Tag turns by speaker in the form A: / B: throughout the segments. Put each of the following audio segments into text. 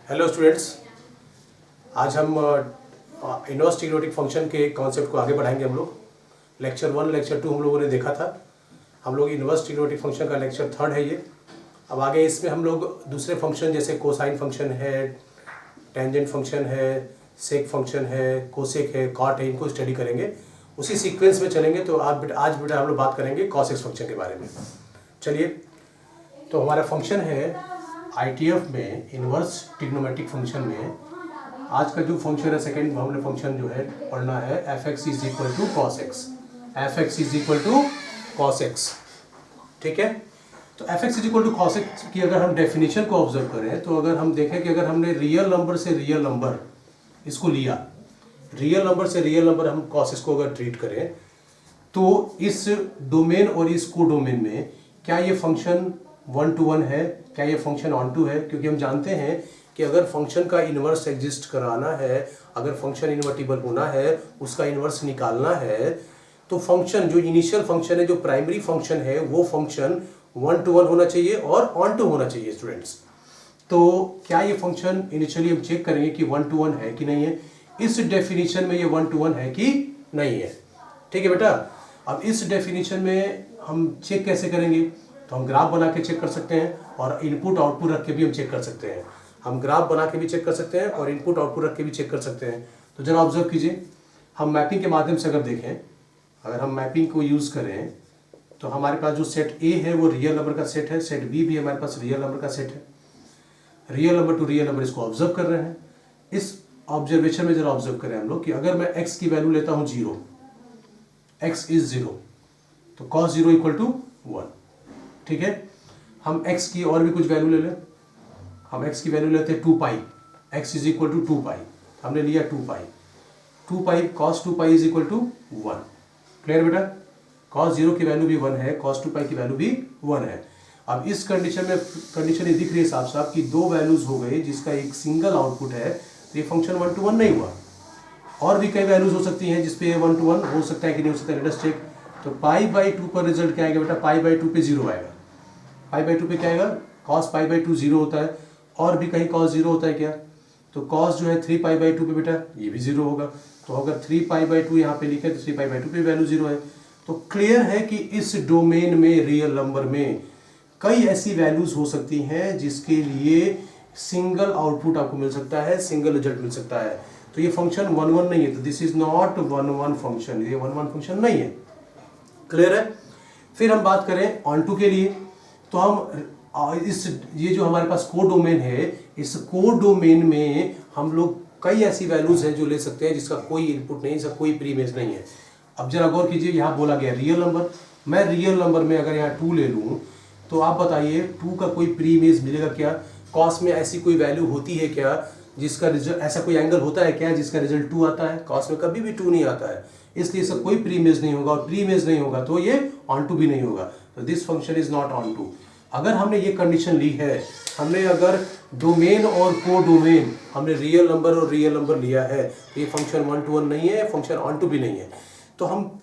A: Hello students, आज हम inverse trigonometric function के कॉन्सेप्ट को आगे बढ़ाएंगे। हम लोग लेक्चर 1 लेक्चर 2 हम लोगों ने देखा था। हम लोग इनवर्स ट्रिग्नोमेट्रिक फंक्शन का लेक्चर 3 है ये। अब आगे इसमें हम लोग दूसरे फंक्शन जैसे कोसाइन फंक्शन है, टेंजेंट फंक्शन है, सेक फंक्शन है, कोसेक है, कॉट है, इनको स्टडी करेंगे। उसी सीक्वेंस में चलेंगे। तो आज बेटा हम लोग बात करेंगे कॉसेक फंक्शन के बारे में। चलिए, तो हमारा फंक्शन है ITF में इनवर्स ट्रिग्नोमेट्रिक फंक्शन में आज का जो फंक्शन है, सेकेंड हमने फंक्शन जो है पढ़ना है f(x) = cos x। f(x) = cos x, ठीक है। तो f(x) = cos x की अगर हम डेफिनेशन को ऑब्जर्व करें तो अगर हम देखें कि अगर हमने रियल नंबर से रियल नंबर इसको लिया, रियल नंबर से रियल नंबर हम cos x को अगर ट्रीट करें तो इस डोमेन और इस को डोमेन में क्या ये फंक्शन 1 to 1 है, क्या ये फंक्शन ऑन टू है? क्योंकि हम जानते हैं कि अगर फंक्शन का इन्वर्स एग्जिस्ट कराना है, अगर फंक्शन इन्वर्टिबल होना है, उसका इन्वर्स निकालना है, तो फंक्शन जो इनिशियल फंक्शन है, जो प्राइमरी फंक्शन है, वो फंक्शन 1 to 1 होना चाहिए और ऑन टू होना चाहिए स्टूडेंट्स। तो क्या ये फंक्शन इनिशियली हम चेक करेंगे कि 1 to 1 है कि नहीं है। इस डेफिनेशन में ये 1 to 1 है कि नहीं है, ठीक है बेटा। अब इस डेफिनेशन में हम चेक कैसे करेंगे? तो हम ग्राफ बना के चेक कर सकते हैं और इनपुट आउटपुट रख के भी हम चेक कर सकते हैं। हम ग्राफ बना के भी चेक कर सकते हैं और इनपुट आउटपुट रख के भी चेक कर सकते हैं। तो जरा ऑब्जर्व कीजिए, हम मैपिंग के माध्यम से अगर देखें, अगर हम मैपिंग को यूज़ करें तो हमारे पास जो सेट ए है वो रियल नंबर का सेट है, सेट बी भी हमारे पास रियल नंबर का सेट है। Real number two real number इसको ऑब्जर्व कर रहे हैं। इस ऑब्जर्वेशन में जरा ऑब्जर्व करें हम लोग कि अगर मैं x की वैल्यू लेता हूँ 0, x इज 0, तो cos 0 = 1, ठीक है। हम x की और भी कुछ वैल्यू ले लें। हम x की वैल्यू लेते हैं 2π, x = 2π, हमने लिया 2π cos 2π = 1। क्लियर बेटा? cos 0 की वैल्यू भी 1 है, cos 2π की वैल्यू भी 1 है। अब इस कंडीशन में कंडीशन ये दिख रही है साफ साफ कि दो वैल्यूज हो गई जिसका एक सिंगल आउटपुट है, तो ये फंक्शन 1 to 1 नहीं हुआ। और भी कई वैल्यूज हो सकती हैं जिसपे 1 to 1 हो सकता है कि नहीं हो सकता है। Let us check. तो π/2 पर रिजल्ट क्या आएगा बेटा? π/2 पे 0 आएगा। π/2 पे क्या आएगा? cos π/2 0 होता है। और भी कहीं cos 0 होता है क्या? तो cos जो है 3π/2 पे बेटा ये भी 0 होगा। तो अगर 3π/2 यहाँ पे लिखे तो 3π/2 पे वैल्यू 0 है। तो क्लियर है कि इस डोमेन में रियल नंबर में कई ऐसी वैल्यूज हो सकती हैं जिसके लिए सिंगल आउटपुट आपको मिल सकता है, सिंगल रिजल्ट मिल सकता है। तो ये फंक्शन 1 1 नहीं है, तो दिस इज नॉट 1 1 फंक्शन, ये 1 1 फंक्शन नहीं है। क्लियर है? फिर हम बात करें ऑन टू के लिए, तो हम ये जो हमारे पास को डोमेन है, इस को डोमेन में हम लोग कई ऐसी वैल्यूज हैं जो ले सकते हैं जिसका कोई इनपुट नहीं, इसका कोई प्री इमेज नहीं है। अब जरा गौर कीजिए, यहाँ बोला गया रियल नंबर। मैं रियल नंबर में अगर यहाँ 2 ले लूँ तो आप बताइए 2 का कोई प्री इमेज मिलेगा क्या? कॉस में ऐसी कोई वैल्यू होती है क्या जिसका रिजल्ट, ऐसा कोई एंगल होता है क्या जिसका रिजल्ट 2 आता है? कॉस में कभी भी 2 नहीं आता है, इसलिए इसका कोई प्री इमेज नहीं होगा, और प्री इमेज नहीं होगा तो ये ऑन टू भी नहीं होगा। तो this function is not onto. अगर हमने ये कंडीशन ली है, हमने अगर डोमेन और को डोमेन हमने रियल नंबर और रियल नंबर लिया है, तो ये फंक्शन 1 to 1 नहीं है, फंक्शन ऑन टू भी नहीं है। तो हम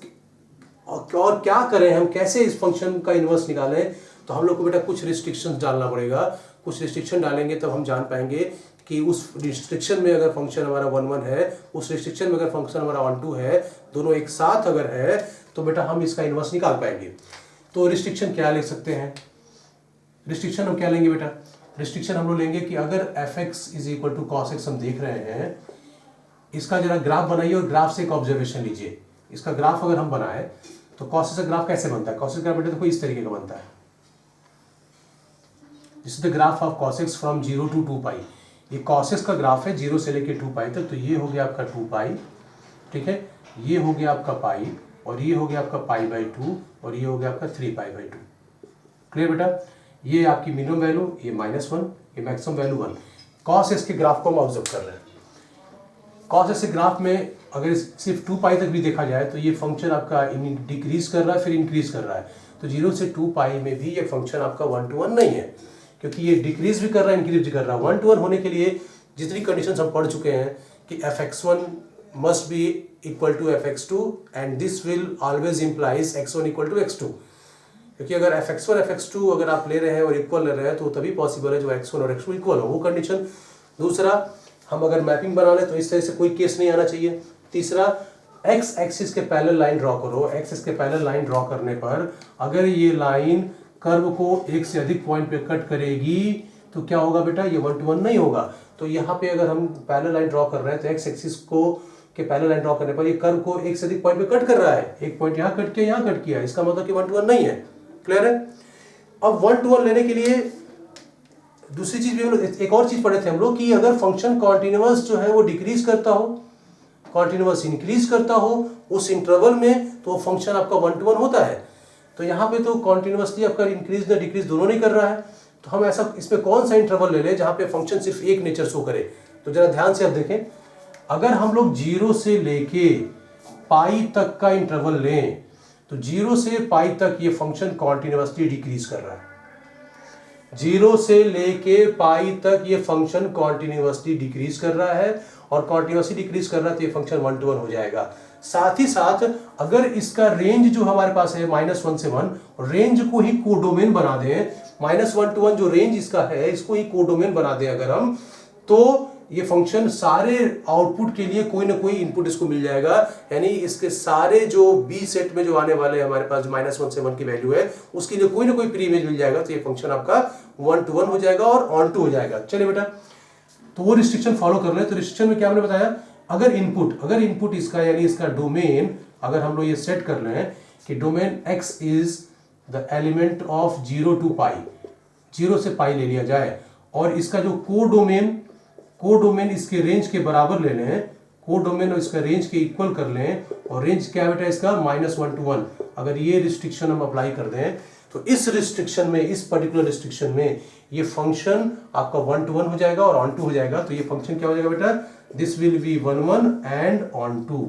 A: और क्या करें, हम कैसे इस फंक्शन का इन्वर्स निकालें? तो हम लोग को बेटा कुछ रिस्ट्रिक्शंस डालना पड़ेगा। कुछ रिस्ट्रिक्शन डालेंगे तब हम जान पाएंगे कि उस रिस्ट्रिक्शन में अगर फंक्शन हमारा 1 1 है, उस रिस्ट्रिक्शन में अगर फंक्शन हमारा ऑन टू है, दोनों एक साथ अगर है, तो बेटा हम इसका इन्वर्स निकाल पाएंगे। तो रिस्ट्रिक्शन क्या ले सकते हैं? रिस्ट्रिक्शन हम क्या लेंगे बेटा? रिस्ट्रिक्शन हम लोग लेंगे कि अगर f(x) = cos x हम देख रहे हैं, इसका जरा ग्राफ बनाइए और ग्राफ से एक ऑब्जर्वेशन लीजिए। इसका ग्राफ अगर हम बनाए तो cos x का ग्राफ कैसे बनता है? cos x ग्राफ बेटा देखो इस तरीके का बनता है। This is the graph of cos x from 0 to 2π। ये cos x का ग्राफ है 0 से लेके 2π तक। तो ये हो गया आपका 2π, ठीक है, ये हो गया आपका पाई, और ये हो गया आपका π/2, और ये हो गया आपका 3π/2। क्लियर बेटा? ये आपकी मिनिमम वैल्यू, ये -1, ये मैक्सिमम वैल्यू 1। cos x के ग्राफ को हम ऑब्जर्व कर रहे हैं। cos x के ग्राफ में अगर सिर्फ 2π तक भी देखा जाए तो ये फंक्शन आपका डिक्रीज कर रहा है, फिर इंक्रीज कर रहा है। तो 0 से 2π में भी ये फंक्शन आपका 1 to 1 नहीं है, क्योंकि ये डिक्रीज भी कर रहा है, इंक्रीज भी कर रहा है। 1 to 1 होने के लिए जितनी कंडीशंस हम पढ़ चुके हैं कि f(x1) must be equal to f(x2) and this will always implies x1 = x2। क्योंकि अगर f(x1) f(x2) अगर आप ले रहे हैं और इक्वल ले रहे हैं तो तभी पॉसिबल है जो x1 और x2 इक्वल हो। वो कंडीशन दूसरा, हम अगर मैपिंग बना लें तो इस तरह से कोई केस नहीं आना चाहिए। तीसरा, एक्स एक्सिस के पैरेलल लाइन ड्रॉ करो। एक्स एक्सिस के पैरेलल लाइन ड्रॉ करने पर अगर ये लाइन कर्व को एक से अधिक पॉइंट पे कट करेगी तो क्या होगा बेटा, ये 1 to 1 नहीं होगा। तो यहाँ पे अगर हम पैरेलल लाइन ड्रॉ कर रहे हैं तो एक्स एक्सिस को के पैरेलल लाइन ड्रॉ करने पर ये कर्व को एक से अधिक पॉइंट पे कट कर रहा है। एक पॉइंट यहाँ कट किया, यहाँ कट किया, इसका मतलब कि 1 to 1 नहीं है। क्लियर है? अब 1 to 1 लेने के लिए दूसरी चीज भी हम लोग, एक और चीज पढ़े थे हम लोग कि अगर फंक्शन कॉन्टिन्यूअस जो है वो डिक्रीज करता हो, कॉन्टिन्यूअस इंक्रीज करता हो उस इंटरवल में, तो फंक्शन आपका 1 to 1 होता है। तो यहाँ पे तो कॉन्टिन्यूअसली आपका इंक्रीज ना डिक्रीज दोनों नहीं कर रहा है। तो हम ऐसा इसमें कौन सा इंटरवल ले लें जहाँ पे फंक्शन सिर्फ एक नेचर शो करे। तो जरा ध्यान से अब देखें, अगर हम लोग 0 से लेके पाई तक का इंटरवल लें तो 0 से पाई तक ये फंक्शन कॉन्टिन्यूअसली डिक्रीज कर रहा है। 0 से लेके पाई तक ये फंक्शन कॉन्टिन्यूअसली डिक्रीज कर रहा है, और कॉन्टिन्यूअसली डिक्रीज कर रहा है तो ये फंक्शन 1 to 1 हो जाएगा। साथ ही साथ अगर इसका रेंज जो हमारे पास है -1 से 1, रेंज को ही कोडोमेन बना दें, -1 to 1 जो रेंज इसका है इसको ही कोडोमेन बना दें अगर हम, तो ये फंक्शन सारे आउटपुट के लिए कोई ना कोई इनपुट इसको मिल जाएगा। यानी इसके सारे जो बी सेट में जो आने वाले हमारे पास जो -1 से 1 की वैल्यू है उसके लिए कोई ना कोई प्री इमेज मिल जाएगा। तो ये फंक्शन आपका 1 to 1 हो जाएगा और ऑन टू हो जाएगा। चलिए बेटा, तो वो रिस्ट्रिक्शन फॉलो कर लें। तो रिस्ट्रिक्शन में क्या हमने बताया, अगर इनपुट इसका यानी इसका डोमेन अगर हम लोग ये सेट कर लें कि domain x is the element of 0 to पाई, 0 से पाई ले लिया जाए, और इसका जो कोडोमेन इसके रेंज के बराबर ले लें, कोडोमेन और इसका रेंज के इक्वल कर लें, और रेंज क्या बेटा इसका -1 to 1। अगर ये रिस्ट्रिक्शन हम अप्लाई कर दें तो इस रिस्ट्रिक्शन में, इस पर्टिकुलर रिस्ट्रिक्शन में ये फंक्शन आपका 1 to 1 हो जाएगा और ऑन टू हो जाएगा। तो ये फंक्शन क्या हो जाएगा बेटा, this will be 1 1 and onto.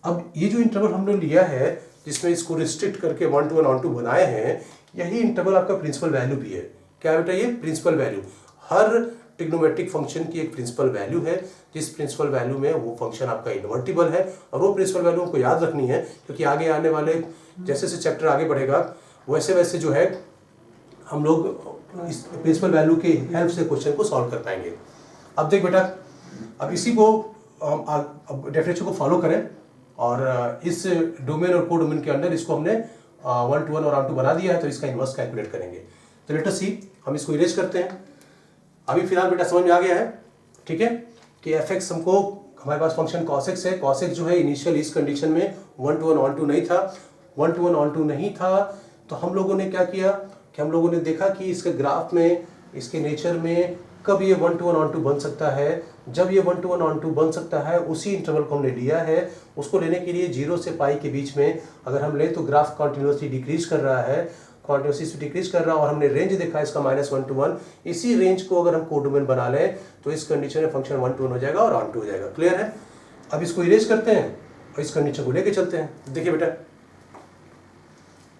A: अब ये जो इंटरवल हमने लिया है जिसमें इसको रिस्ट्रिक्ट करके 1 to 1 ऑन टू बनाए हैं, यही इंटरवल आपका प्रिंसिपल वैल्यू भी है। क्या बेटा, ये प्रिंसिपल वैल्यू, हर ट्रिग्नोमेट्रिक फंक्शन की एक प्रिंसिपल वैल्यू है, जिस प्रिंसिपल वैल्यू में वो फंक्शन आपका इन्वर्टिबल है। और वो प्रिंसिपल वैल्यू हमको याद रखनी है क्योंकि आगे आने वाले जैसे जैसे चैप्टर आगे बढ़ेगा वैसे वैसे जो है हम लोग इस प्रिंसिपल वैल्यू के हेल्प से क्वेश्चन को सॉल्व कर पाएंगे। अब देख बेटा, अब इसी को हम डेफिनेशन को फॉलो करें और इस डोमेन और कोडोमेन के अंदर इसको हमने 1 to 1 और ऑन टू बना दिया है। तो इसका इनवर्स कैलकुलेट करेंगे। तो लेट अस सी, हम इसको इरेज करते हैं। अभी फिलहाल बेटा समझ में आ गया है, ठीक है, कि fx हमको, हमारे पास फंक्शन cos x है। cos x जो है इनिशियल इस कंडीशन में 1 to 1 ऑन टू नहीं था, 1 to 1 ऑन टू नहीं था। तो हम लोगों ने क्या किया कि हम लोगों ने देखा कि इसके ग्राफ में, इसके नेचर में कब ये 1 to 1 ऑन टू बन सकता है। जब ये 1 to 1 ऑन टू बन सकता है उसी इंटरवल को हमने लिया है। उसको लेने के लिए 0 से पाई के बीच में अगर हम लें तो ग्राफ कॉन्टिन्यूसली डिक्रीज कर रहा है, कॉन्टिन्यूसली डिक्रीज कर रहा है, और हमने रेंज देखा इसका -1 to 1। इसी रेंज को अगर हम कोडोमेन बना लें तो इस कंडीशन में फंक्शन 1 to 1 हो जाएगा और ऑन टू हो जाएगा। क्लियर है? अब इसको इरेज करते हैं और इस कंडीशन को लेके चलते हैं। देखिए बेटा,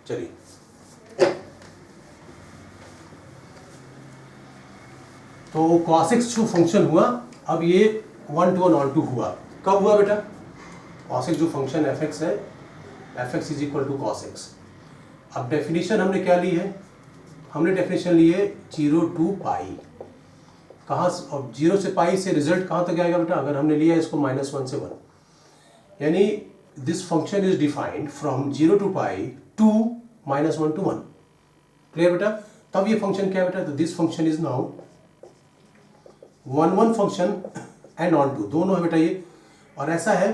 A: चलिए तो cos x जो फंक्शन हुआ, अब ये 1 to 1 ऑन टू हुआ। कब हुआ बेटा? cos x जो फंक्शन fx है, fx is equal to cos x। अब डेफिनेशन हमने क्या ली है? हमने डेफिनेशन ली है 0 to पाई। कहाँ, अब 0 से पाई से रिजल्ट कहाँ तक आएगा बेटा? अगर हमने लिया इसको -1 से 1, यानी this function is defined from 0 to pi to -1 to 1। Clear बेटा? तब ये फंक्शन क्या है बेटा? तो this function is now 1 1 function and onto, दोनों है बेटा ये। और ऐसा है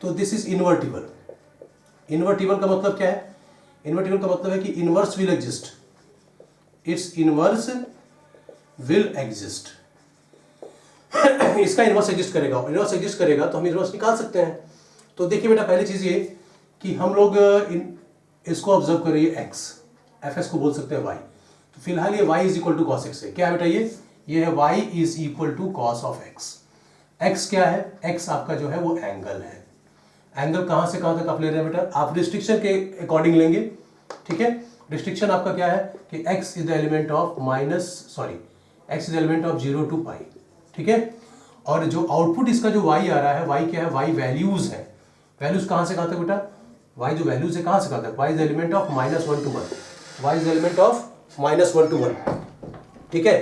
A: तो दिस इज इन्वर्टिबल। इन्वर्टिबल का मतलब क्या है? इन्वर्टिबल का मतलब है कि inverse will exist, it's inverse will exist. इसका इनवर्स एग्जिस्ट करेगा, इनवर्स एग्जिस्ट करेगा तो हम इनवर्स निकाल सकते हैं। तो देखिए बेटा, पहली चीज ये कि हम लोग इसको ऑब्जर्व करिए, x, fx को बोल सकते हैं y। तो फिलहाल ये y is equal to cos x है। क्या है बेटा ये है y is equal to cos of x। x क्या है? x आपका जो है वो एंगल है। एंगल कहां से कहां तक आप ले रहे हैं बेटा? आप रिस्ट्रिक्शन के अकॉर्डिंग लेंगे, ठीक है। रिस्ट्रिक्शन आपका क्या है कि x is the element of x is element of 0 to पाई, ठीक है। और जो आउटपुट इसका जो y आ रहा है, y क्या है? y वैल्यूज है। वैल्यूज कहां से कहां तक बेटा? y जो वैल्यूज है कहां से कहां तक? y is element of -1 to 1, y is element of -1 to 1, ठीक है।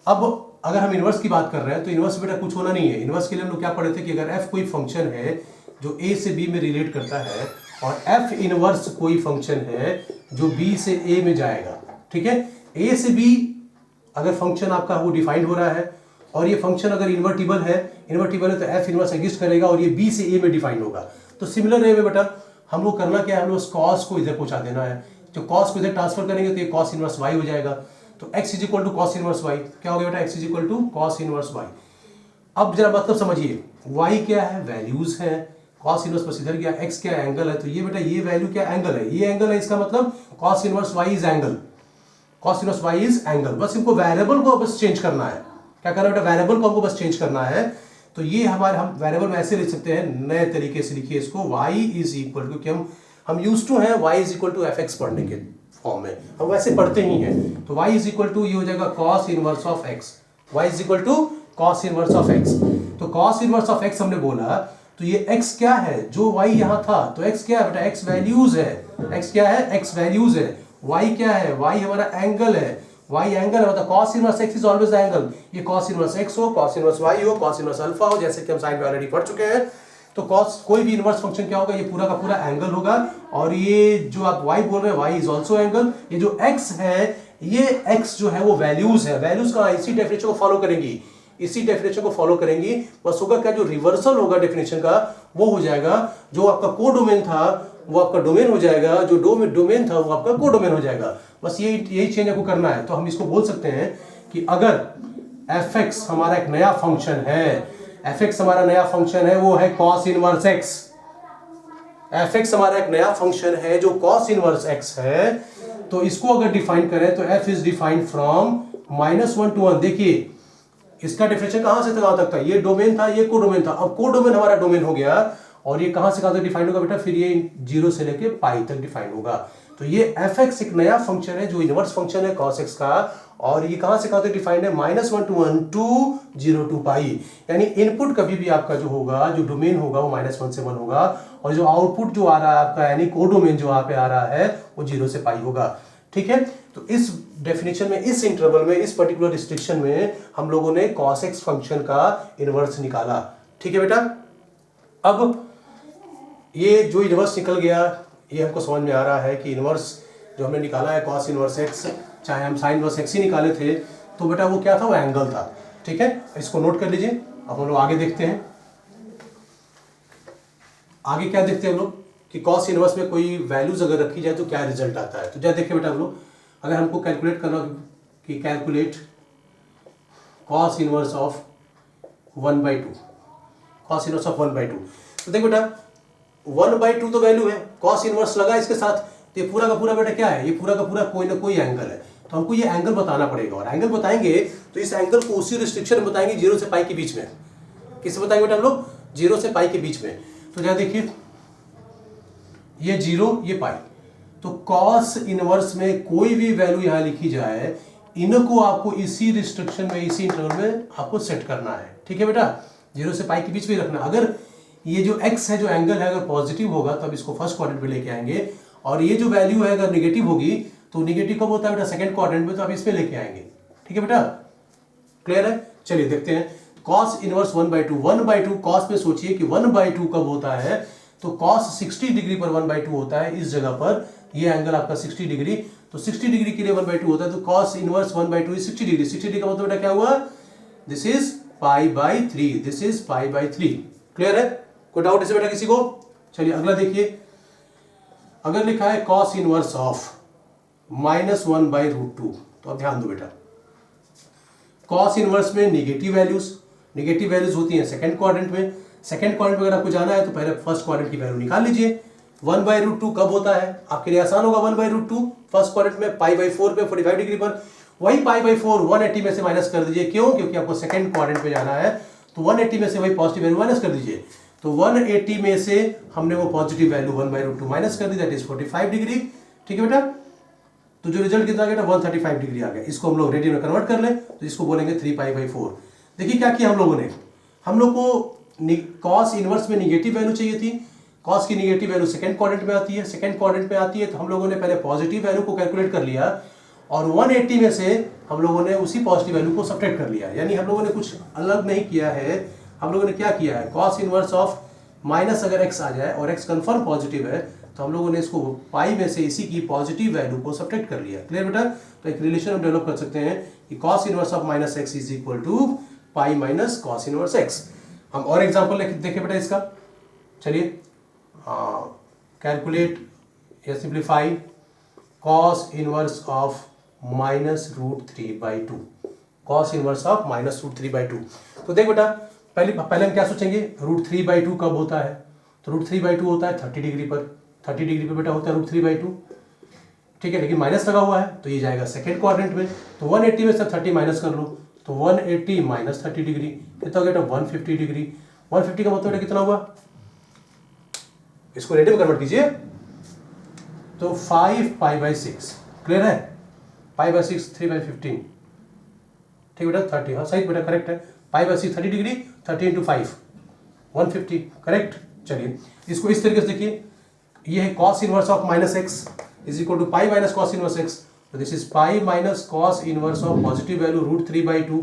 A: अब अगर हम इन्वर्स की बात कर रहे हैं तो इन्वर्स बेटा कुछ होना नहीं है। इन्वर्स के लिए हम लोग क्या पढ़े थे कि अगर f कोई फंक्शन है जो a से b में रिलेट करता है और f इनवर्स कोई फंक्शन है जो b से a में जाएगा, ठीक है, a से b अगर फंक्शन आपका वो डिफाइंड हो रहा है और ये फंक्शन अगर इन्वर्टिबल है तो f इनवर्स एग्जिस्ट करेगा और ये b से a में डिफाइंड होगा। तो सिमिलर वे में बेटा हम लोग करना क्या है, हम लोग cos को इधर पहुंचा देना है। जो cos को इधर ट्रांसफर करेंगे तो ये cos इनवर्स y हो जाएगा। तो x is equal to cos inverse y, क्या हो गया बेटा, x is equal to cos inverse y। अब जरा मतलब समझिए, y क्या है, वैल्यूज है, कॉस इनवर्स बस इधर क्या, x क्या एंगल है, तो ये बेटा ये वैल्यू क्या एंगल है, ये एंगल है, इसका मतलब cos inverse y is angle, cos inverse y is angle. बस इनको वेरिएबल को बस चेंज करना है, क्या करना है बेटा, वेरिएबल को हमको बस चेंज करना है। तो ये हमारे हम वेरिएबल में ऐसे लिख सकते हैं, नए तरीके से लिखिए इसको, y इज इक्वल टू, क्योंकि हम यूज टू हैं y is equal to fx पढ़ने के फॉर्म में, हम वैसे पढ़ते ही हैं। तो y इज इक्वल टू ये हो जाएगा cos inverse of x, y is equal to cos inverse of x। तो cos इनवर्स ऑफ x हमने बोला, तो ये x क्या है, जो y यहाँ था, तो x क्या है बेटा, x वैल्यूज है, x क्या है, x वैल्यूज है, y क्या है, y हमारा एंगल है, y एंगल है, मतलब cos inverse x is always the angle. ये cos इनवर्स x हो, cos इनवर्स y हो, cos इनवर्स अल्फा हो, जैसे कि हम साइन में ऑलरेडी पढ़ चुके हैं। तो cos कोई भी इनवर्स फंक्शन क्या होगा, ये पूरा का पूरा एंगल होगा। और ये जो आप y बोल रहे हैं, y इज ऑल्सो एंगल। ये जो x है, ये x जो है वो वैल्यूज है, वैल्यूज का इसी डेफिनेशन को फॉलो करेंगी, इसी डेफिनेशन को फॉलो करेंगी। बस होगा क्या, जो रिवर्सल होगा डेफिनेशन का वो हो जाएगा, जो आपका कोडोमेन था वो आपका डोमेन हो जाएगा, जो डोमेन था वो आपका कोडोमेन हो जाएगा। बस यही चेंज आपको करना है। तो हम इसको बोल सकते हैं कि अगर fx हमारा एक नया फंक्शन है, fx हमारा नया फंक्शन है, वो है cos इनवर्स x, fx हमारा एक नया फंक्शन है जो cos इनवर्स x है, तो इसको अगर डिफाइन करें तो f is defined from -1 to 1। देखिए इसका डिफरेंशियल कहां से कहां तक था, ये डोमेन था, ये कोडोमेन था, अब कोडोमेन हमारा डोमेन हो गया और ये कहां से कहां तक डिफाइंड होगा बेटा, फिर ये 0 से लेके पाई तक डिफाइंड होगा। तो ये fx एक नया फंक्शन है जो इनवर्स फंक्शन है cos x का, और ये कहां से कहां तक डिफाइंड है, -1 to 1 to 0 to पाई। यानी इनपुट कभी भी आपका जो होगा, जो डोमेन होगा वो -1 से 1 होगा, और जो आउटपुट जो आ रहा है आपका, यानी कोडोमेन जो यहाँ पे आ रहा है वो 0 से पाई होगा, ठीक है। तो इस डेफिनेशन में, इस इंटरवल में, इस पर्टिकुलर रिस्ट्रिक्शन में हम लोगों ने cos x फंक्शन का इनवर्स निकाला, ठीक है बेटा। अब ये जो इनवर्स निकल गया, ये हमको समझ में आ रहा है कि इनवर्स जो हमने निकाला है cos इनवर्स x, चाहे हम साइन इनवर्स x ही निकाले थे, तो बेटा वो क्या था, वो एंगल था, ठीक है। इसको नोट कर लीजिए। अब हम लोग आगे देखते हैं, आगे क्या देखते हैं हम लोग कि cos इनवर्स में कोई वैल्यूज अगर रखी जाए तो क्या रिजल्ट आता है। तो जब देखिए बेटा हम लोग, अगर हमको कैलकुलेट करना कि calculate cos inverse of 1/2, cos inverse of 1/2, तो देखो बेटा 1/2 तो वैल्यू है, cos इनवर्स लगा इसके साथ, तो ये पूरा का पूरा बेटा क्या है, ये पूरा का पूरा कोई ना कोई एंगल है। तो हमको ये एंगल बताना पड़ेगा, और एंगल बताएंगे तो इस एंगल को उसी रिस्ट्रिक्शन बताएंगे 0 से पाई के बीच में। किससे बताएंगे बेटा हम लोग, 0 से पाई के बीच में। तो क्या देखिए, ये 0 ये पाई, तो cos इनवर्स में कोई भी वैल्यू यहां लिखी जाए, इनको आपको इसी रिस्ट्रिक्शन में, इसी इंटरवल में आपको सेट करना है, ठीक है बेटा। 0 से पाई के बीच में रखना। अगर ये जो x है, जो एंगल है, अगर पॉजिटिव होगा तब इसको फर्स्ट क्वाड्रेंट में लेके आएंगे, और ये जो वैल्यू है अगर नेगेटिव होगी तो नेगेटिव कब होता है बेटा, सेकंड क्वाड्रेंट में, तो आप इसमें लेके आएंगे, ठीक है बेटा। क्लियर है, चलिए देखते हैं। cos इनवर्स 1/2 cos में सोचिए कि 1/2 कब होता है, तो cos 60 डिग्री पर 1/2 होता है, इस जगह पर ये एंगल आपका 60 डिग्री, तो 60 डिग्री के लिए 1/2 होता है, तो cos inverse 1/2 is 60 degree. 60 degree का मतलब बेटा क्या हुआ, this is π/3, this is π/3। Clear है, कोई डाउट इसे बेटा किसी को। चलिए अगला देखिए, अगर लिखा है cos इनवर्स ऑफ -1/√2, तो अब ध्यान दो बेटा, cos इनवर्स में नेगेटिव वैल्यूज होती हैं सेकंड क्वाड्रेंट में। सेकंड क्वाड्रेंट में अगर आपको जाना है तो पहले फर्स्ट क्वाड्रेंट की वैल्यू निकाल लीजिए। 1/√2 कब होता है, आपके लिए आसान होगा। 1/√2 फर्स्ट क्वाड्रेंट में, π/4 पे 45 डिग्री पर, वही π/4 180 में से माइनस कर दीजिए। क्यों, क्योंकि आपको सेकंड क्वाड्रेंट में जाना है, तो 180 में से वही पॉजिटिव वैल्यू माइनस कर दीजिए। तो 180 में से हमने वो पॉजिटिव वैल्यू 1/√2 माइनस कर दी, दैट इज 45 डिग्री, ठीक है बेटा। तो जो रिजल्ट कितना आ गया, 135 डिग्री आ गया। इसको हम लोग रेडियन में कन्वर्ट कर ले तो इसको बोलेंगे 3π/4। देखिए क्या किया हम लोगों ने, हम लोग को cos इनवर्स में निगेटिव वैल्यू चाहिए थी। cos की निगेटिव वैल्यू सेकंड क्वाड्रेंट में आती है, सेकंड क्वाड्रेंट में आती है, तो हम लोगों ने पहले पॉजिटिव वैल्यू को कैलकुलेट कर लिया, और 180 में से हम लोगों ने उसी पॉजिटिव वैल्यू को सब्ट्रैक्ट कर लिया, यानी हम लोगों ने कुछ अलग नहीं किया है। हम लोगों ने क्या किया है, कॉस इनवर्स ऑफ माइनस अगर x आ जाए और x कन्फर्म पॉजिटिव है तो हम लोगों ने इसको पाई में से इसी की पॉजिटिव वैल्यू को सब्ट्रैक्ट कर लिया। क्लियर बेटा? तो एक रिलेशन हम डेवलप कर सकते हैं कि cos inverse of minus x is equal to pi minus cos inverse x. हम और एग्जाम्पल देखें बेटा इसका, चलिए कैलकुलेट या simplify cos inverse of minus root 3/2, cos inverse of minus root 3/2। तो देख बेटा पहले हम क्या सोचेंगे, रूट 3/2 कब होता है, तो रूट 3/2 होता है 30 डिग्री पर, 30 डिग्री पर बेटा होता है रूट 3/2, ठीक है, लेकिन माइनस लगा हुआ है तो ये जाएगा सेकेंड क्वाड्रेंट में, तो 180 में से 30 माइनस कर लो तो 180 माइनस 30 डिग्री कितना हो गया, 150 डिग्री। 150 का मतलब कितना हुआ, इसको नेगेटिव कन्वर्ट कीजिए तो 5 π/6। क्लियर है? π/6 3/15, ठीक बेटा 30, हाँ सही बेटा करेक्ट है, π/6 30 डिग्री, 30 × 5 150, करेक्ट। चलिए इसको इस तरीके से देखिए, ये है cos inverse of minus x is equal to pi minus cos inverse x, तो this is pi minus cos inverse of positive value root 3/2,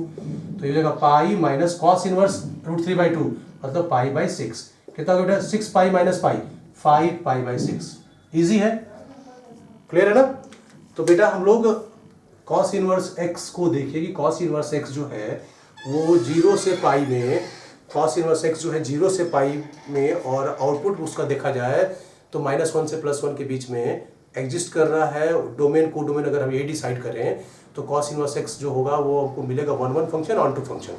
A: तो ये हो जाएगा pi minus cos inverse root 3/2 मतलब π/6, कितना हो गया 6 पाई माइनस पाई 5 π/6। इजी है, क्लियर है ना? तो बेटा हम लोग कॉस इनवर्स एक्स को देखिए कि कॉस इनवर्स एक्स जो है वो 0 से पाई में, कॉस इनवर्स एक्स जो है 0 से पाई में, और आउटपुट उसका देखा जाए तो -1 से +1 के बीच में एग्जिस्ट कर रहा है। डोमेन को डोमेन अगर हम ये डिसाइड करें तो कॉस इनवर्स एक्स जो होगा वो आपको मिलेगा 1 फंक्शन ऑन 2 फंक्शन,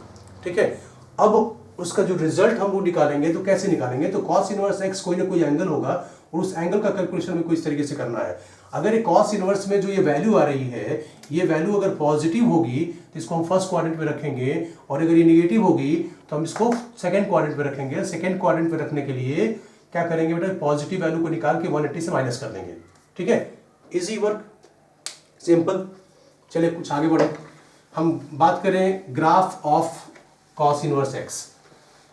A: ठीक है। अब उसका जो रिजल्ट हम वो निकालेंगे तो कैसे निकालेंगे, तो कॉस इनवर्स एक्स कोई ना कोई एंगल होगा और उस एंगल का कैलकुलेशन में कोई इस तरीके से करना है। अगर ये कॉस इनवर्स में जो ये वैल्यू आ रही है, ये वैल्यू अगर पॉजिटिव होगी तो इसको हम फर्स्ट क्वाड्रेंट में रखेंगे, और अगर ये निगेटिव होगी तो हम इसको सेकंड क्वाड्रेंट में रखेंगे। सेकंड क्वाड्रेंट में रखने के लिए क्या करेंगे बेटा, पॉजिटिव वैल्यू को निकाल के 180 से माइनस कर देंगे, ठीक है। Easy work, simple. चलिए कुछ आगे बढ़े, हम बात करें graph of cos inverse x.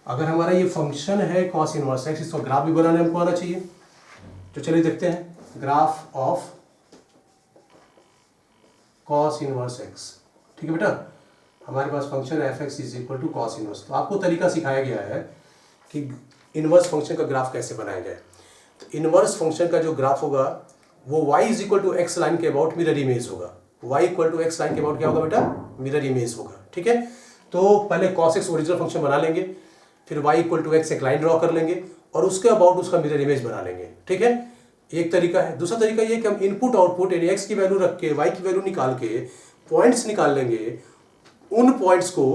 A: अगर हमारा ये फंक्शन है कॉस इनवर्स एक्स, इसका ग्राफ भी बनाने हमको आना चाहिए, तो चलिए देखते हैं graph of cos inverse x, ठीक है बेटा। हमारे पास function f x is equal to cos inverse, तो आपको तरीका सिखाया गया है कि इनवर्स फंक्शन का ग्राफ कैसे बनाया जाए। तो इनवर्स फंक्शन का जो ग्राफ होगा वो y is equal to x line के अबाउट मिरर इमेज होगा। y equal to x line के अबाउट क्या होगा बेटा, मिरर इमेज होगा, ठीक है। तो पहले cos x ओरिजिनल फंक्शन बना लेंगे, फिर y इक्वल टू एक्स एक लाइन ड्रॉ कर लेंगे और उसके अबाउट उसका मिरर इमेज बना लेंगे, ठीक है। एक तरीका है। दूसरा तरीका ये कि हम इनपुट आउटपुट यानी x की वैल्यू रख के y की वैल्यू निकाल के पॉइंट्स निकाल लेंगे, उन पॉइंट्स को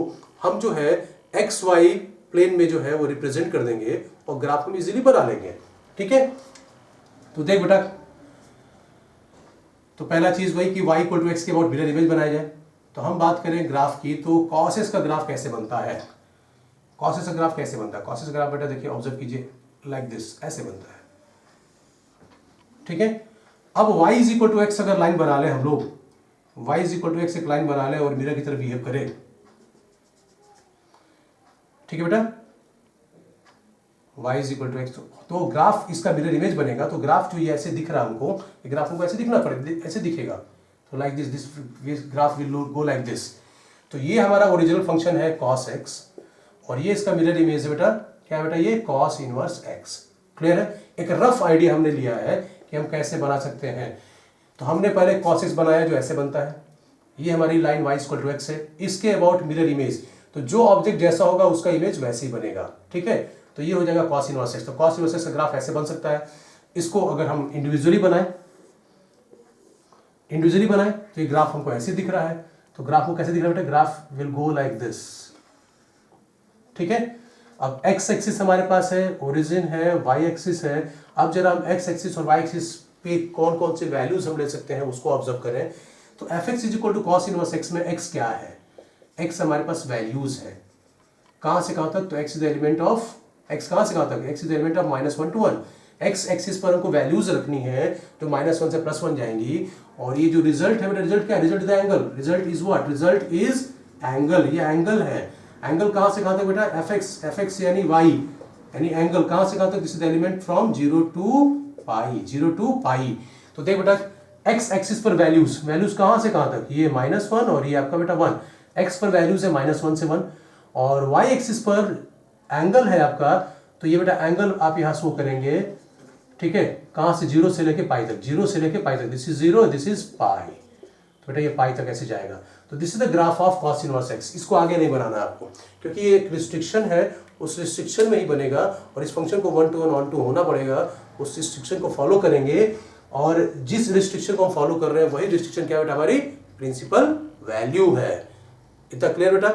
A: हम जो है एक्स वाई प्लेन में जो है वो रिप्रेजेंट कर देंगे और ग्राफ हम इजीली बना लेंगे, ठीक है। तो देख बेटा, तो पहला चीज वही कि y इक्वल टू एक्स के अबाउट मिरर इमेज बनाया जाए। तो हम बात करें ग्राफ की, तो कॉसेस का ग्राफ कैसे बनता है, कॉसेस का ग्राफ कैसे बनता है। कॉसेस का ग्राफ बेटा देखिए, ऑब्जर्व कीजिए, लाइक दिस, ऐसे बनता है, ठीक है। अब y is equal to x अगर लाइन बना ले हम लोग, y is equal to x एक लाइन बना ले और मिरर की तरफ बिहेव करे, ठीक है बेटा। y is equal to x, तो ग्राफ इसका मिरर इमेज बनेगा। तो ग्राफ जो ये ऐसे दिख रहा है हमको, ये ग्राफ हमको ऐसे दिखना पड़ेगा, ऐसे दिखेगा। तो like this graph will go like this. तो ये हमारा ओरिजिनल फंक्शन है cos x और ये इसका मिरर इमेज है बेटा, क्या है बेटा, ये cos इनवर्स x। क्लियर है? एक रफ आइडिया हमने लिया है कि हम कैसे बना सकते हैं। तो हमने पहले cos x बनाया जो ऐसे बनता है, ये हमारी line y equal to x है, इसके अबाउट मिरर इमेज, तो जो ऑब्जेक्ट जैसा होगा उसका इमेज वैसे ही बनेगा, ठीक है। तो ये हो जाएगा cos इनवर्स x। तो cos इनवर्स x का ग्राफ ऐसे बन सकता है। इसको अगर हम इंडिविजुअली बनाएं तो ये ग्राफ हमको ऐसे दिख रहा है। तो ग्राफ को कैसे दिख रहा है बेटा, graph will go like this, ठीक है। अब x एक्सिस हमारे पास है, ओरिजिन है, y एक्सिस है। अब जरा हम x एक्सिस और y एक्सिस पे कौन कौन से वैल्यूज हम ले सकते हैं उसको ऑब्जर्व करें। तो f x is equal to cos inverse x में x क्या है, x हमारे पास वैल्यूज है, कहां से कहां तक, तो x is the element of x, कहां से कहां तक, x is the element of -1 to 1। x axis पर हमको वैल्यूज रखनी है जो -1 से +1 जाएंगी। और ये जो रिजल्ट है बेटा, रिजल्ट क्या है, result is the angle, result is what, result is angle. ये एंगल है, एंगल कहां से कहां तक बेटा, एफ एक्स यानी y, यानी एंगल कहां से कहां तक, this is the element from 0 to pi, 0 to पाई। तो देख बेटा, एक्स एक्सिस पर वैल्यूज, वैल्यूज कहाँ से कहाँ तक, ये -1 और ये आपका बेटा 1, एक्स पर वैल्यूज है -1 से 1, और वाई एक्सिस पर एंगल है आपका, तो ये बेटा एंगल आप यहाँ शो करेंगे, ठीक है, कहाँ से, 0 से लेके पाई तक, 0 से लेके पाई तक, दिस इज 0, दिस इज पाई, तो बेटा ये पाई तक ऐसे जाएगा। तो this is the graph of cos inverse x. इसको आगे नहीं बनाना है आपको, क्योंकि ये एक रिस्ट्रिक्शन है, उस रिस्ट्रिक्शन में ही बनेगा, और इस फंक्शन को 1 to 1 on 2 होना पड़ेगा, उस रिस्ट्रिक्शन को फॉलो करेंगे, और जिस रिस्ट्रिक्शन को हम फॉलो कर रहे हैं वही रिस्ट्रिक्शन क्या बेटा, हमारी प्रिंसिपल वैल्यू है। इतना क्लियर बेटा?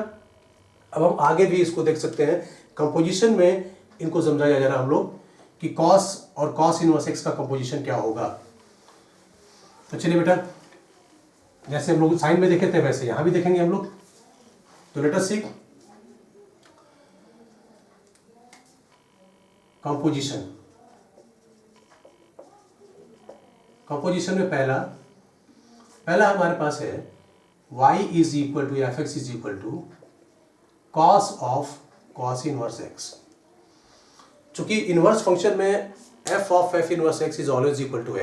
A: अब हम आगे भी इसको देख सकते हैं, कंपोजिशन में इनको समझाया जा रहा है हम लोग कि कॉस और कॉस इनवर्स एक्स का कंपोजिशन क्या होगा। तो चलिए बेटा, जैसे हम लोग साइन में देखे थे वैसे यहां भी देखेंगे हम लोग। तो let us see composition. Composition में पहला हमारे पास है y is equal to f x is equal to cos of cos inverse x. चूंकि इनवर्स फंक्शन में f of f inverse x is always equal to